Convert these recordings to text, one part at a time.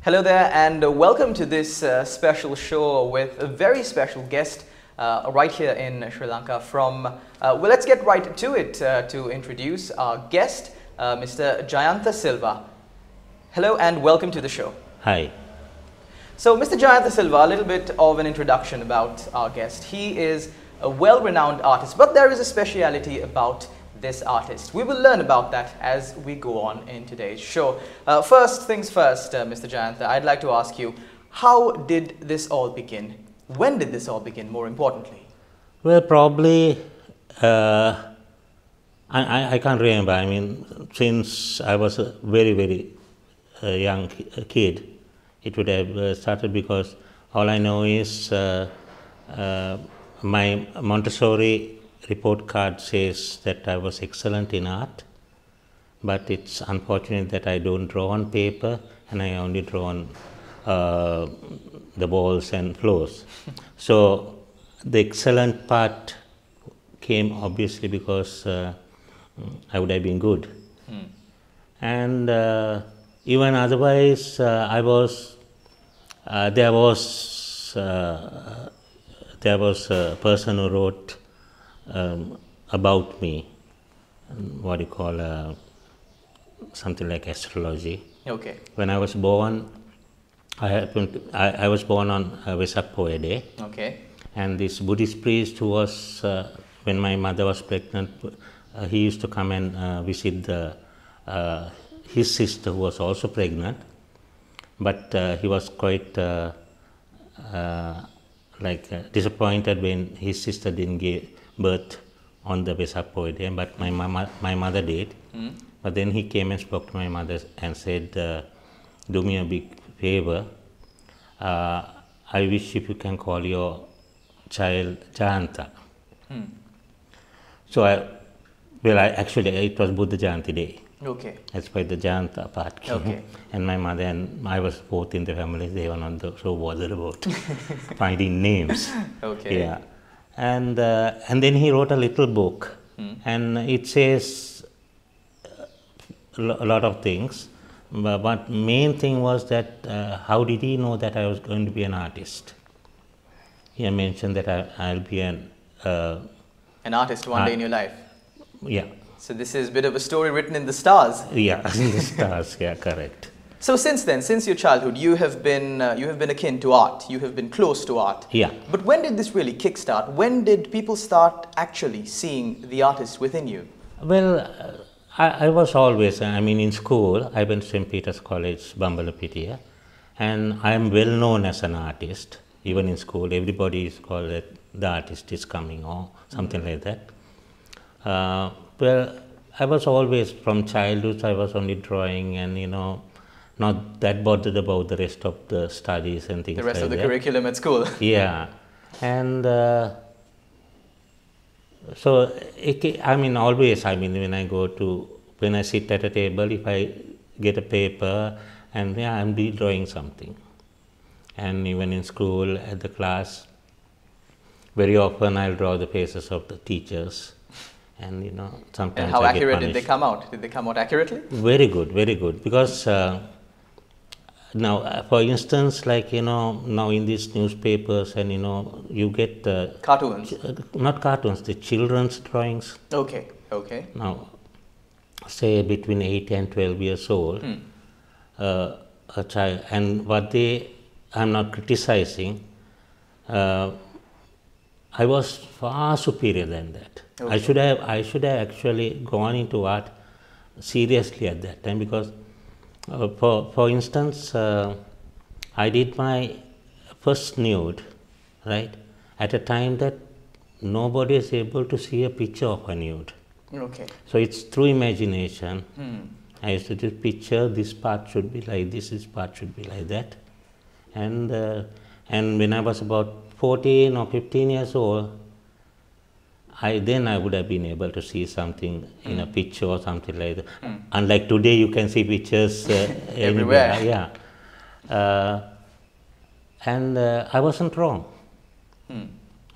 Hello there, and welcome to this special show with a very special guest right here in Sri Lanka from, well, let's get right to it to introduce our guest, Mr. Jayantha Silva. Hello and welcome to the show. Hi. So, Mr. Jayantha Silva, a little bit of an introduction about our guest. He is a well-renowned artist, but there is a speciality about this artist. We will learn about that as we go on in today's show. First things first, Mr. Jayantha, I'd like to ask you, how did this all begin? When did this all begin, more importantly? Well, probably, I can't remember. I mean, since I was a very young kid, it would have started because all I know is my Montessori report card says that I was excellent in art, but it's unfortunate that I don't draw on paper and I only draw on the walls and floors. So the excellent part came obviously because I would have been good. And even otherwise, there was a person who wrote about me, what you call something like astrology. Okay. When I was born, I was born on Vesak Poya Day. Okay. And this Buddhist priest who was, when my mother was pregnant, he used to come and visit his sister who was also pregnant, but he was quite disappointed when his sister didn't give birth on the Vesak Poya Day, but my mother did. But then he came and spoke to my mother and said, do me a big favor, I wish if you can call your child Jayantha. So actually it was Buddha Jayanti Day. Okay. That's why the Jayantha part came. Okay. And my mother and I was both in the family, they were not so bothered about finding names. Okay. Yeah. And then he wrote a little book, and it says a lot of things, but main thing was that how did he know that I was going to be an artist? He mentioned that I'll be an artist one day in your life. Yeah. So this is a bit of a story written in the stars. Yeah, in the stars. Yeah, correct. So since then, since your childhood, you have been akin to art. You have been close to art. Yeah. But when did this really kickstart? When did people start actually seeing the artist within you? Well, I was always, I mean, in school, I went to St. Peter's College, Bambalapitiya, and I am well known as an artist. Even in school, everybody is called that the artist is coming or something like that. Well, I was always, from childhood, I was only drawing and, not that bothered about the rest of the studies and things like that. The rest of the curriculum at school. Yeah. And so, always, when I sit at a table, if I get a paper, and I'm drawing something. And even in school, at the class, very often I'll draw the faces of the teachers. And sometimes. And how accurate did they come out? Did they come out accurately? Very good, very good. Because now, for instance, now in these newspapers, and you get cartoons. Not cartoons, the children's drawings. Okay. Okay. Now, say between 8 and 12 years old, a child, and I'm not criticizing. I was far superior than that. Okay. I should have actually gone into art seriously at that time, because for instance, I did my first nude, right, at a time that nobody is able to see a picture of a nude. Okay. So it's through imagination. I used to just picture this part should be like this part should be like that. And when I was about 14 or 15 years old, I would have been able to see something in a picture or something like that. Unlike today, you can see pictures everywhere. Yeah. And I wasn't wrong.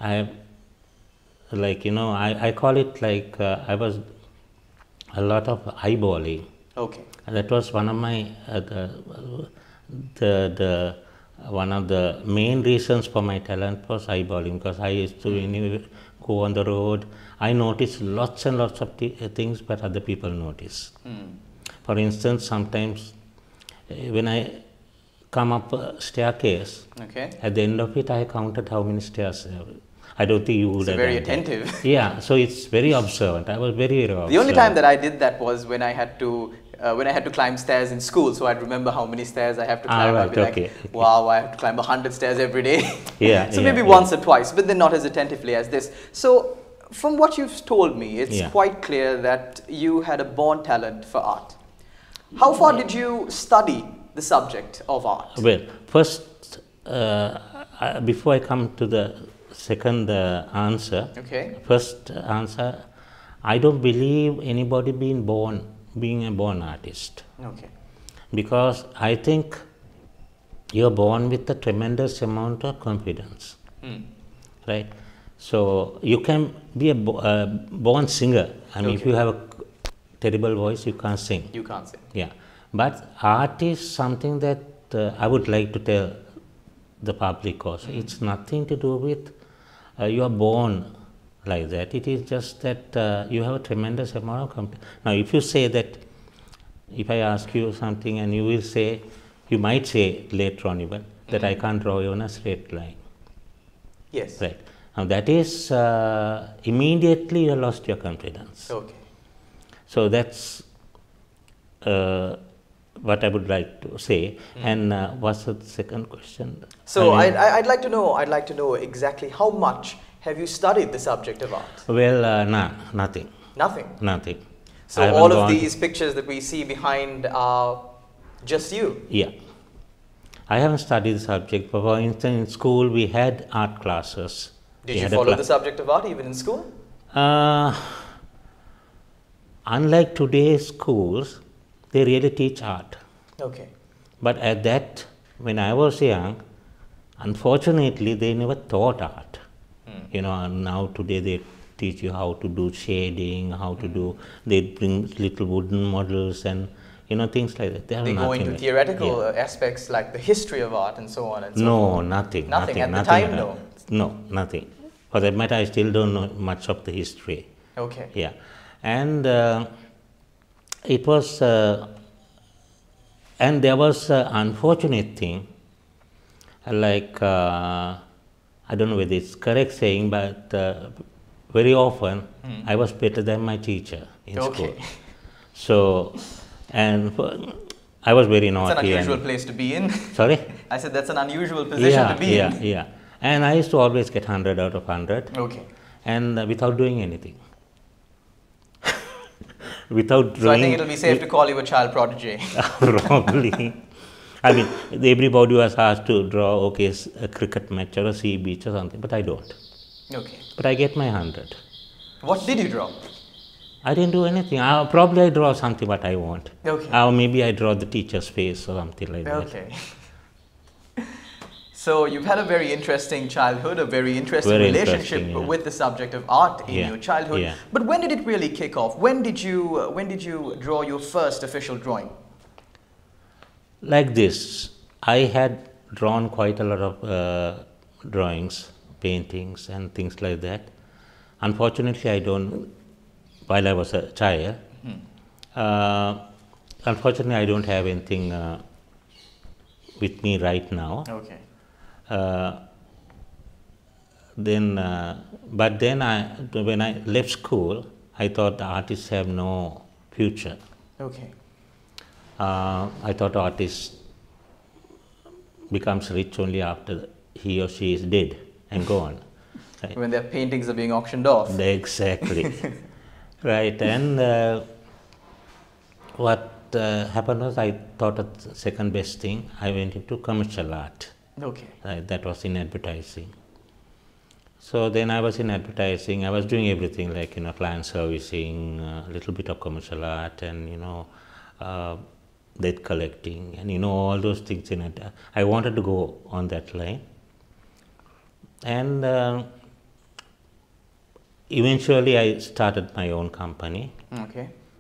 I call it I was a lot of eyeballing. Okay. And that was one of my the one of the main reasons for my talent was eyeballing, because I used to when you go on the road, I notice lots and lots of things, but other people notice. For instance, sometimes when I come up a staircase, at the end of it, I counted how many stairs. I don't think you would have. Very attentive. Yeah, so it's very observant. I was very observant. The only time that I did that was when I had to climb stairs in school. So I'd remember how many stairs I have to climb. I'd be like, wow, I have to climb 100 stairs every day. Yeah. So maybe once or twice, but then not as attentively as this. So from what you've told me, it's quite clear that you had a born talent for art. How far did you study the subject of art? Well, first, before I come to the second answer, first answer, I don't believe anybody being a born artist. Because I think you're born with a tremendous amount of confidence, right? So you can be a born singer. I mean, if you have a terrible voice, you can't sing. You can't sing. Yeah, but art is something that I would like to tell the public also. It's nothing to do with you are born like that. It is just that you have a tremendous amount of confidence. Now, if you say that, if I ask you something and you will say, you might say later on even, that I can't draw you on a straight line. Yes. Right. Now, that is immediately you lost your confidence. So that's what I would like to say. And what's the second question? So I'd like to know exactly how much have you studied the subject of art? Well, nothing. Nothing? Nothing. So all of these pictures that we see behind are just you? Yeah. I haven't studied the subject. For instance, in school we had art classes. Did you follow the subject of art even in school? Unlike today's schools, they really teach art. But at that, when I was young, unfortunately, they never taught art. You know, now today they teach you how to do shading, how to do, they bring little wooden models and, you know, things like that. They go into theoretical aspects like the history of art and so on and so forth. Nothing. Nothing at the time, no? No, nothing. For that matter, I still don't know much of the history. Yeah. And it was, and there was an unfortunate thing, like, I don't know whether it's correct saying, but very often I was better than my teacher in school. So, and I was very naughty. That's an unusual place to be in. Sorry? I said that's an unusual position to be in. Yeah. And I used to always get 100 out of 100. And without doing anything. Without drawing. So I think it'll be safe to call you a child prodigy. Probably. I mean, everybody was asked to draw, a cricket match or a sea beach or something, but I don't. But I get my 100. What did you draw? I didn't do anything. Probably I draw something what I want. Or maybe I draw the teacher's face or something like that. So you've had a very interesting childhood, a very interesting relationship with the subject of art in your childhood. But when did it really kick off? When did you draw your first official drawing? Like this, I had drawn quite a lot of drawings, paintings and things like that. Unfortunately, I don't, while I was a child, unfortunately I don't have anything with me right now. But then when I left school, I thought the artists have no future. I thought artist becomes rich only after he or she is dead and gone. Right? When their paintings are being auctioned off. Exactly. Right. And what happened was, I thought of the second best thing. I went into commercial art. Right, that was in advertising. So then I was in advertising. I was doing everything, like, you know, client servicing, a little bit of commercial art, and, you know, debt collecting, and, you know, all those things in it. I wanted to go on that line. And eventually I started my own company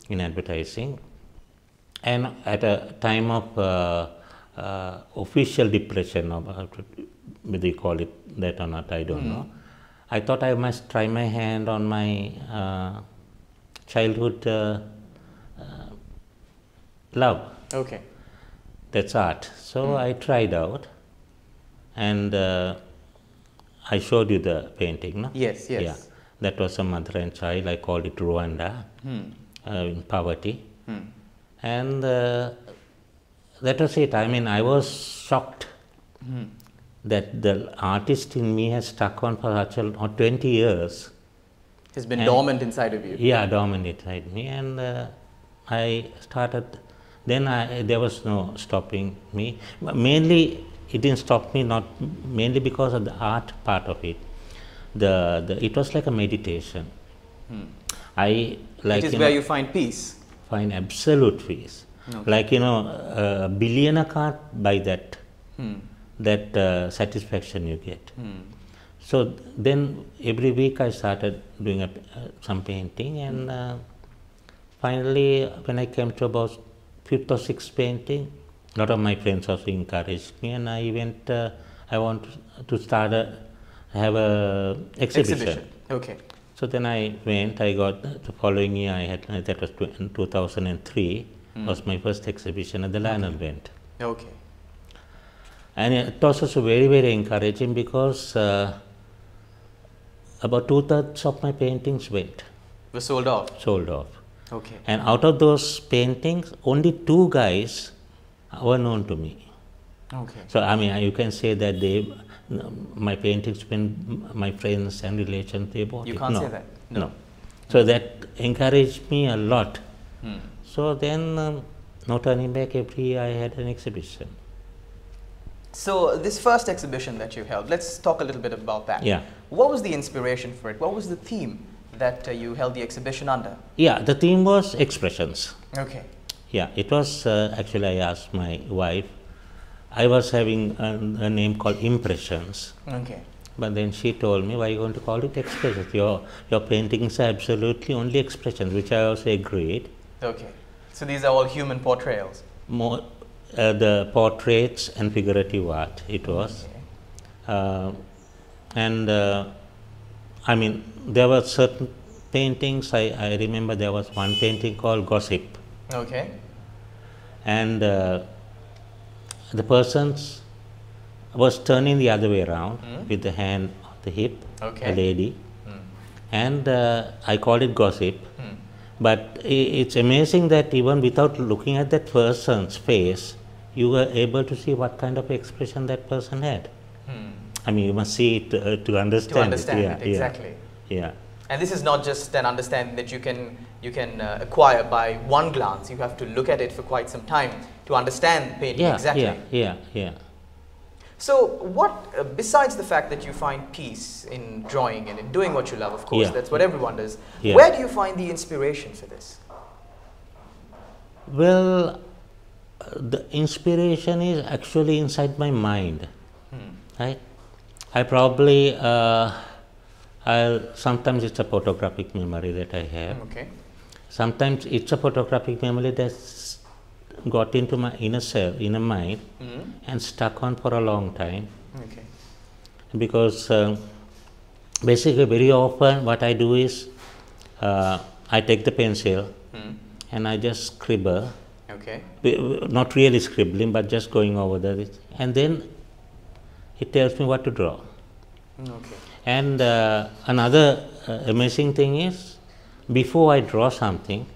in advertising. And at a time of official depression, or whether you call it that or not, I don't know. I thought I must try my hand on my childhood love. Okay. That's art. So I tried out, and I showed you the painting, no? Yes, yes. Yeah, that was a mother and child. I called it Rwanda, in poverty. And that was it. I mean, I was shocked that the artist in me has stuck on for such a 20 years. Has been dormant inside of you. Yeah, dormant inside me. And I started, then there was no stopping me. Mainly, it didn't stop me, not mainly because of the art part of it. It was like a meditation. I like. It is where you find peace. Find absolute peace. Okay. Like, a billionaire can't buy that. That satisfaction you get. So then every week I started doing some painting, and finally when I came to about 5th or 6th painting, a lot of my friends also encouraged me, and I went, I want to start have a exhibition. Okay. So then I went, I got the following year, I had, that was in 2003, was my first exhibition at the Lionel Event. Okay. And it was also very, very encouraging, because about 2/3 of my paintings went. Were sold off? Sold off. Okay. And out of those paintings, only 2 guys were known to me. Okay. So, I mean, you can say that my paintings, when my friends and relations, they bought it. You can't say that? No. So that encouraged me a lot. So then, no turning back, every year I had an exhibition. So this first exhibition that you held, let's talk a little bit about that. Yeah. What was the inspiration for it? What was the theme that you held the exhibition under? Yeah, the theme was expressions. Okay. Yeah, it was actually, I asked my wife. I was having a name called Impressions. Okay. But then she told me, why are you going to call it expressions? Your paintings are absolutely only expressions, which I also agreed. Okay. So these are all human portrayals? More the portraits and figurative art, it was. Okay. And I mean, there were certain paintings, I remember there was one painting called Gossip. Okay. And the person was turning the other way around with the hand on the hip, okay. a lady. And I called it Gossip. But it's amazing that even without looking at that person's face, you were able to see what kind of expression that person had. I mean, you must see it to understand. To understand it, it, exactly. Yeah. And this is not just an understanding that you can acquire by one glance. You have to look at it for quite some time to understand the painting exactly. Yeah. So what, besides the fact that you find peace in drawing and in doing what you love, of course, that's what everyone does, where do you find the inspiration for this? Well, the inspiration is actually inside my mind, right? I probably, sometimes it's a photographic memory that I have. Okay. Sometimes it's a photographic memory that's got into my inner mind and stuck on for a long time. Okay. Because basically very often what I do is I take the pencil and I just scribble. Okay. Not really scribbling, but just going over this, and then it tells me what to draw. Okay. And another amazing thing is, before I draw something,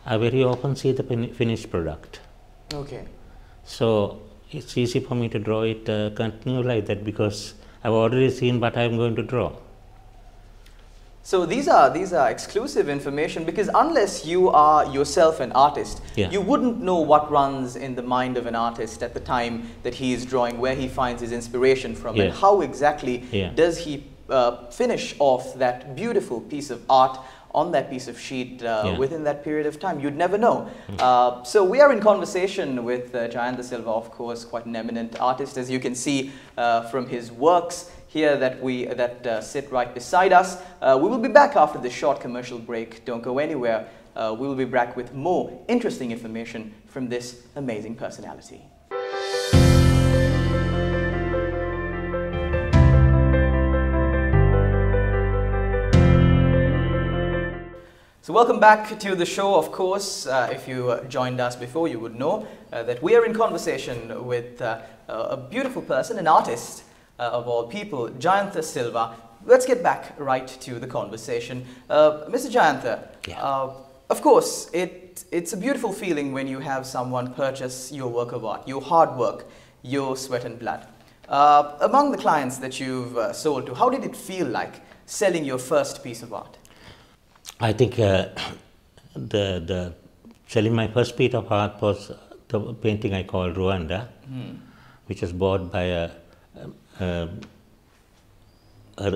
I very often see the finished product. Okay. So it's easy for me to draw it continue like that, because I've already seen what I'm going to draw. So these are exclusive information, because unless you are yourself an artist, you wouldn't know what runs in the mind of an artist at the time that he is drawing, where he finds his inspiration from, and how exactly does he finish off that beautiful piece of art on that piece of sheet within that period of time. You'd never know. So we are in conversation with Jayantha Silva, of course, quite an eminent artist, as you can see from his works here that sit right beside us. We will be back after this short commercial break. Don't go anywhere. We will be back with more interesting information from this amazing personality. So welcome back to the show. Of course, if you joined us before, you would know that we are in conversation with a beautiful person, an artist of all people, Jayantha Silva. Let's get back right to the conversation. Mr. Jayantha, of course, it's a beautiful feeling when you have someone purchase your work of art, your hard work, your sweat and blood. Among the clients that you've sold to, how did it feel like selling your first piece of art? I think the selling my first piece of art was the painting I called Rwanda, which was bought by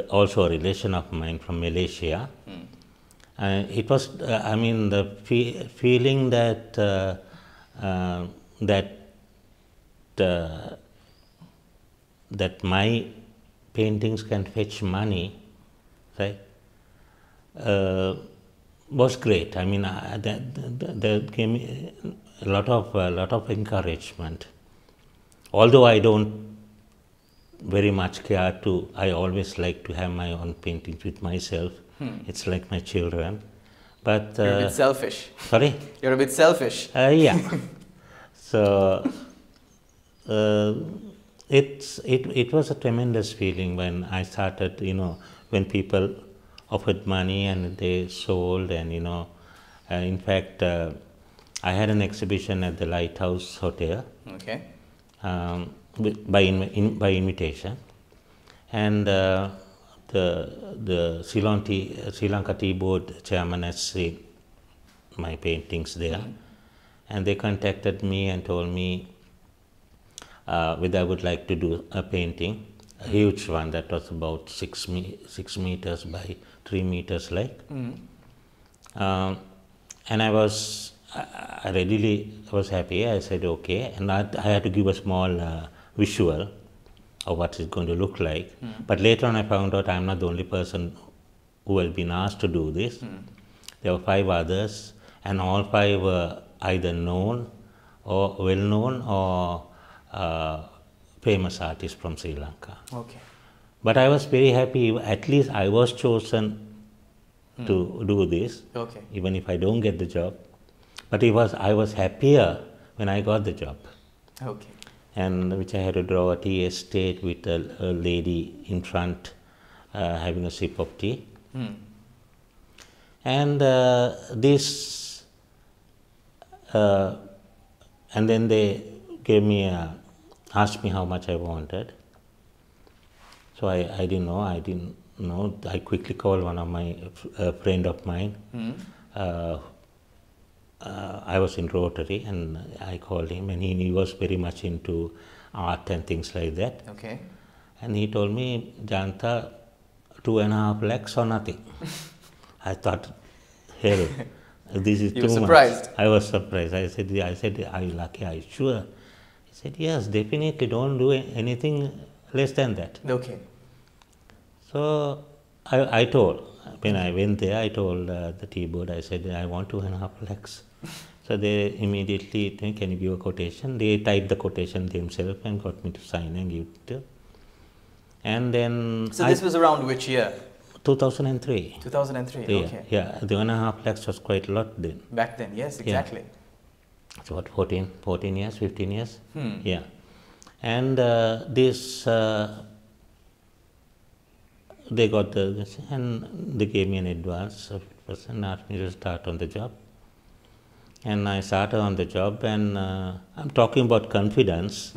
also a relation of mine from Malaysia. It was, I mean, the feeling that that my paintings can fetch money, right? Was great. I mean, that gave me a lot of encouragement. Although I don't very much care to, I always like to have my own paintings with myself. It's like my children. But you're a bit selfish. Sorry? You're a bit selfish. Yeah. So it was a tremendous feeling when I started. You know, when people offered money and they sold, and you know, in fact, I had an exhibition at the Lighthouse Hotel. Okay. By invitation, and the Sri Lanka Tea Board chairman has seen my paintings there, and they contacted me and told me whether I would like to do a painting, a huge one that was about 6 meters by 3 meters, like. And I was happy. I said okay, and I had to give a small visual of what it's going to look like. But later on I found out I'm not the only person who has been asked to do this. There were 5 others, and all 5 were either known or well known or famous artists from Sri Lanka. Okay. But I was very happy, at least I was chosen to do this, even if I don't get the job. But I was happier when I got the job. Okay. And which I had to draw a tea estate with a lady in front having a sip of tea. And this, and then they gave me, asked me how much I wanted. So I didn't know. I quickly called one of my friend of mine. I was in Rotary, and I called him, and he was very much into art and things like that. Okay. And he told me, Jayantha, 2.5 lakhs or nothing. I thought, hell, this is too much. You were surprised? I was surprised. I said, are you lucky? Are you sure? He said, yes, definitely, don't do anything less than that. Okay. So I told, when I went there, I told the tea board, I said, I want 2.5 lakhs. So they immediately said, can you give a quotation? They typed the quotation themselves and got me to sign and give it to. And then. So this was around which year? 2003. 2003, okay. Yeah, the 1.5 lakhs was quite a lot then. Back then, yes, exactly. Yeah. So what, 14 years, 15 years? Yeah. And this. They got this, and they gave me an advance of 50% and asked me to start on the job. And I started on the job, and I'm talking about confidence.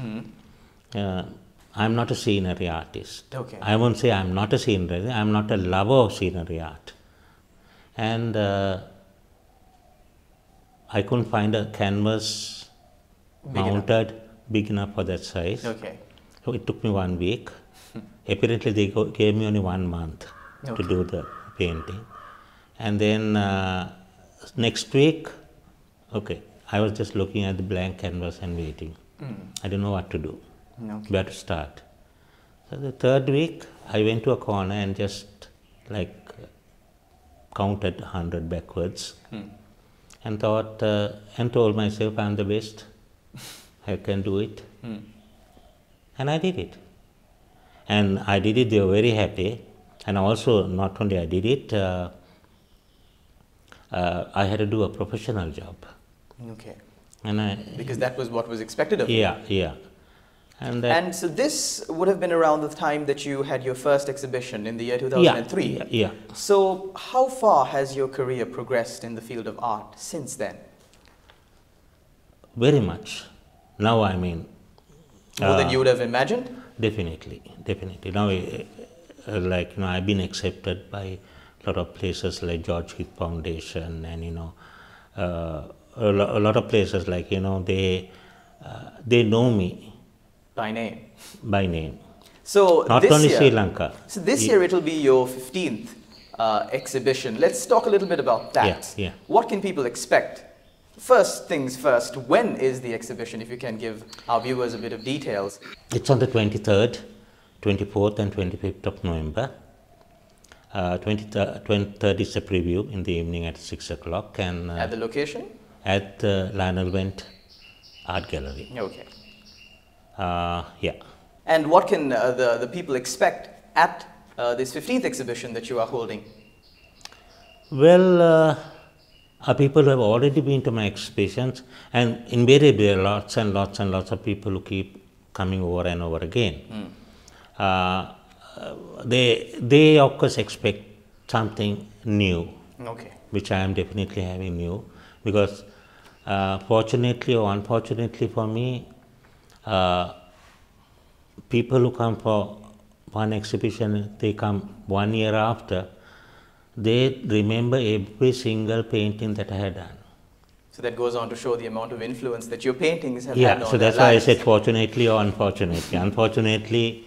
I'm not a scenery artist. Okay. I won't say I'm not a scenery, I'm not a lover of scenery art. And I couldn't find a canvas mounted big enough for that size. Okay. So it took me 1 week. Apparently they gave me only 1 month to do the painting. And then next week, I was just looking at the blank canvas and waiting. I didn't know what to do, where to start. So the 3rd week, I went to a corner and just like counted 100 backwards and thought, and told myself, I'm the best, I can do it. And I did it. And I did it, they were very happy. And also, not only I did it, I had to do a professional job. Okay. And because that was what was expected of you. Yeah, yeah. And so this would have been around the time that you had your first exhibition in the year 2003. Yeah. So how far has your career progressed in the field of art since then? Very much. Now, I mean... More than you would have imagined? Definitely. Now, I've been accepted by a lot of places like George Heath Foundation and, a lot of places like, they know me. By name? By name. So not this only year, Sri Lanka. So this year it will be your 15th exhibition. Let's talk a little bit about that. Yeah. What can people expect? First things first, when is the exhibition, if you can give our viewers a bit of details? It's on the 23rd, 24th and 25th of November. 23rd is a preview in the evening at 6 o'clock. And at the location? At the Lionel Wendt Art Gallery. Okay. Yeah. And what can the people expect at this 15th exhibition that you are holding? Well, people who have already been to my exhibitions, and invariably there are lots and lots and lots of people who keep coming over and over again. They of course expect something new, okay, which I am definitely having new, because fortunately or unfortunately for me, people who come for one exhibition, they come 1 year after, they remember every single painting that I had done. So that goes on to show the amount of influence that your paintings have had on their lives. So that's why I said fortunately or unfortunately. Unfortunately,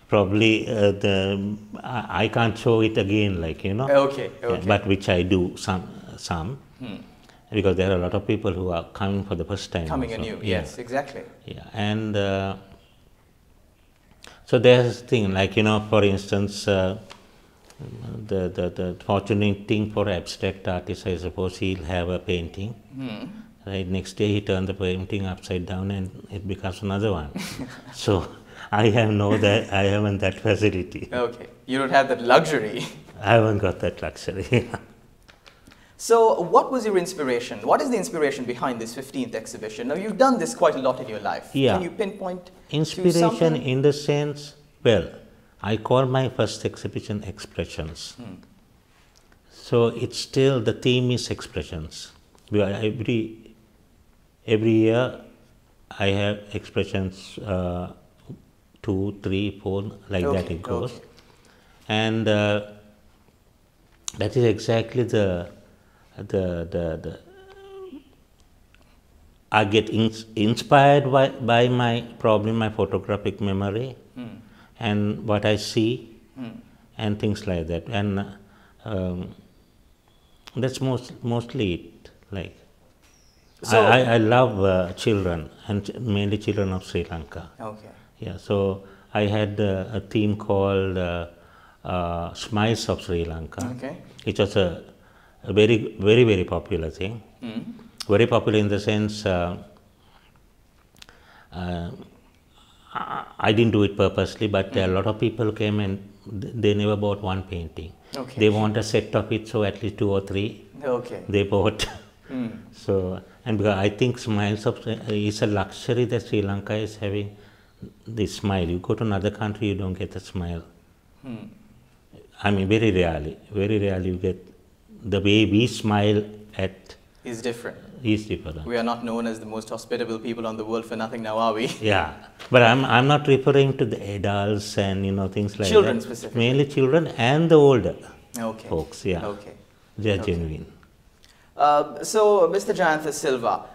probably I can't show it again, Okay. Yeah, but which I do some. Because there are a lot of people who are coming for the first time. Coming anew, yes, exactly. Yeah, and so there's a thing, for instance, the fortunate thing for abstract artists, I suppose, he'll have a painting. Right, next day he turns the painting upside down and it becomes another one. So I haven't that facility. Okay, you don't have that luxury. I haven't got that luxury. So what was your inspiration? What is the inspiration behind this 15th exhibition? Now, you've done this quite a lot in your life. Yeah. Can you pinpoint inspiration in the sense, well, I call my first exhibition Expressions. So it's still, the theme is expressions. Every year I have expressions 2, 3, 4, like that it goes. Okay. And that is exactly I get inspired by my photographic memory and what I see and things like that. And that's mostly it. So I love children, and mainly children of Sri Lanka. Okay. Yeah, so I had a theme called Smiles of Sri Lanka. Okay. It was a very, very, very popular thing. Very popular in the sense I didn't do it purposely, but a lot of people came and they never bought one painting. Okay. They want a set of it, so at least 2 or 3 they bought. So, and because I think Smiles is a luxury that Sri Lanka is having, this smile. You go to another country, you don't get a smile. I mean, very rarely you get the way we smile at. Is different. Is different. We are not known as the most hospitable people on the world for nothing now, are we? Yeah, but I'm not referring to the adults and things like children that. Specifically. Mainly children and the older folks. Yeah. Okay. They are genuine. So, Mr. Jayantha Silva,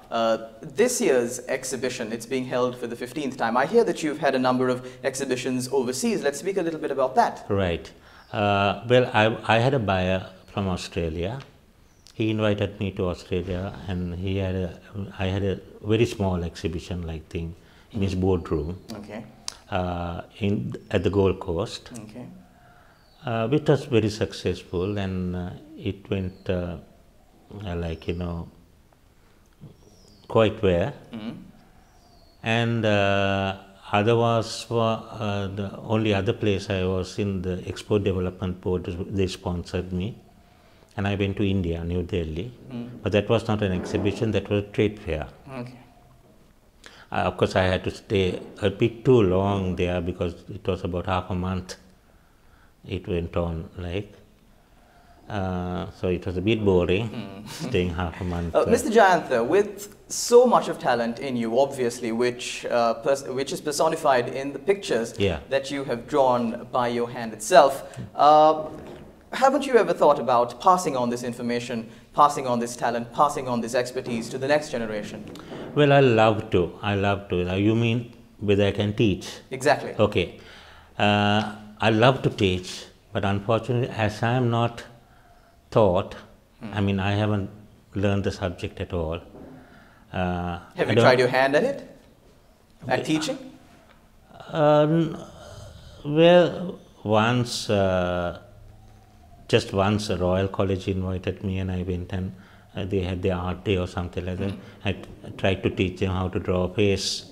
this year's exhibition, it's being held for the 15th time. I hear that you've had a number of exhibitions overseas. Let's speak a little bit about that. Right. Well, I had a buyer from Australia. He invited me to Australia, and I had a very small exhibition-like thing in his boardroom. Okay. At the Gold Coast. Okay. Which was very successful, and it went quite well. And other was for the only other place I was in, the Export Development Board. They sponsored me, and I went to India, New Delhi. But that was not an exhibition, that was a trade fair. Okay. Of course, I had to stay a bit too long there because it was about half a month. It went on like. So it was a bit boring, staying half a month. Mr. Jayantha, with so much of talent in you, obviously, which is personified in the pictures that you have drawn by your hand itself, haven't you ever thought about passing on this information, passing on this talent, passing on this expertise to the next generation? Well, I love to. I love to. Now, you mean whether I can teach? Exactly. Okay. I love to teach, but unfortunately, as I am not taught, I mean, I haven't learned the subject at all. Have you tried your hand at it? At teaching? Well, once, just once, a Royal College invited me and I went, and they had their art day or something like that. I tried to teach them how to draw a face,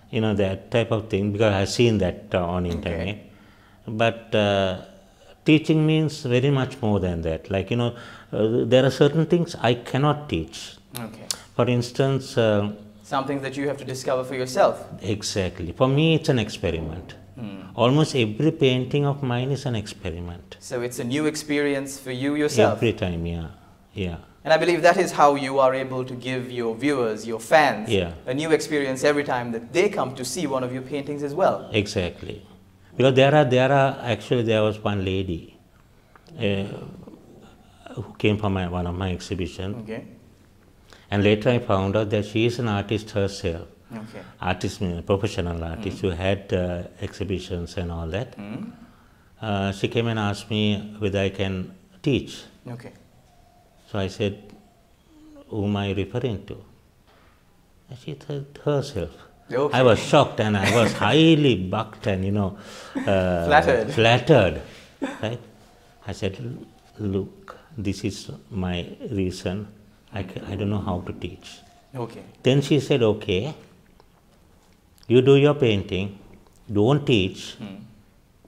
you know, that type of thing, because I've seen that on internet. But teaching means very much more than that. Like, you know, there are certain things I cannot teach. Okay. For instance, something that you have to discover for yourself. Exactly. For me, it's an experiment. Almost every painting of mine is an experiment. So it's a new experience for you yourself. Every time, yeah. And I believe that is how you are able to give your viewers, your fans, a new experience every time that they come to see one of your paintings as well. Exactly. Because there was one lady who came for one of my exhibitions. Okay. And later I found out that she is an artist herself. Okay. Artist, professional artist who had exhibitions and all that. She came and asked me whether I can teach. Okay. So I said, whom am I referring to? And she said herself. Okay. I was shocked and I was highly bucked and, you know, flattered. Right? I said, look, this is my reason. I don't know how to teach. Okay. Then she said, okay, you do your painting, don't teach.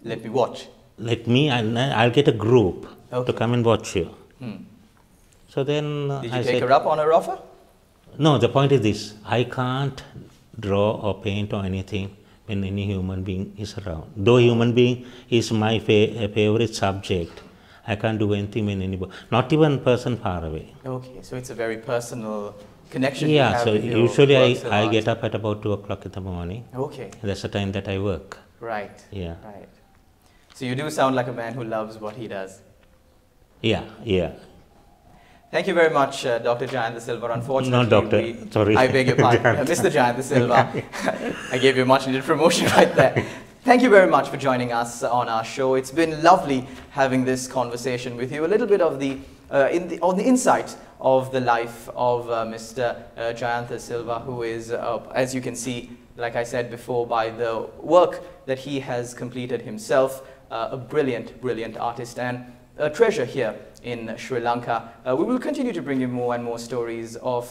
Let me watch. Let me, I'll get a group to come and watch you. So then Did you take her up on her offer? No, the point is this, I can't draw or paint or anything when any human being is around. Though human being is my favorite subject, I can't do anything when anybody, not even person far away. Okay, so it's a very personal connection. Yeah, so usually I get up at about 2 o'clock in the morning. Okay. That's the time that I work. Right. Yeah. Right. So you do sound like a man who loves what he does. Yeah. Thank you very much, Dr. Jayantha Silva. Unfortunately, no, doctor. Sorry. I beg your pardon. Mr. Jayantha Silva. I gave you a much needed promotion right there. Thank you very much for joining us on our show. It's been lovely having this conversation with you. A little bit of the insight of the life of Mr. Jayantha Silva, who is, as you can see, like I said before, by the work that he has completed himself, a brilliant, brilliant artist and a treasure here in Sri Lanka. We will continue to bring you more and more stories of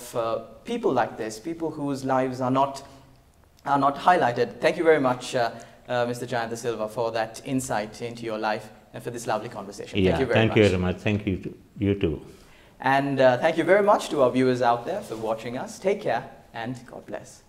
people like this, people whose lives are not highlighted. Thank you very much, Mr. Jayantha Silva, for that insight into your life and for this lovely conversation. Yeah, thank you very much. Thank you, you too. And thank you very much to our viewers out there for watching us. Take care and God bless.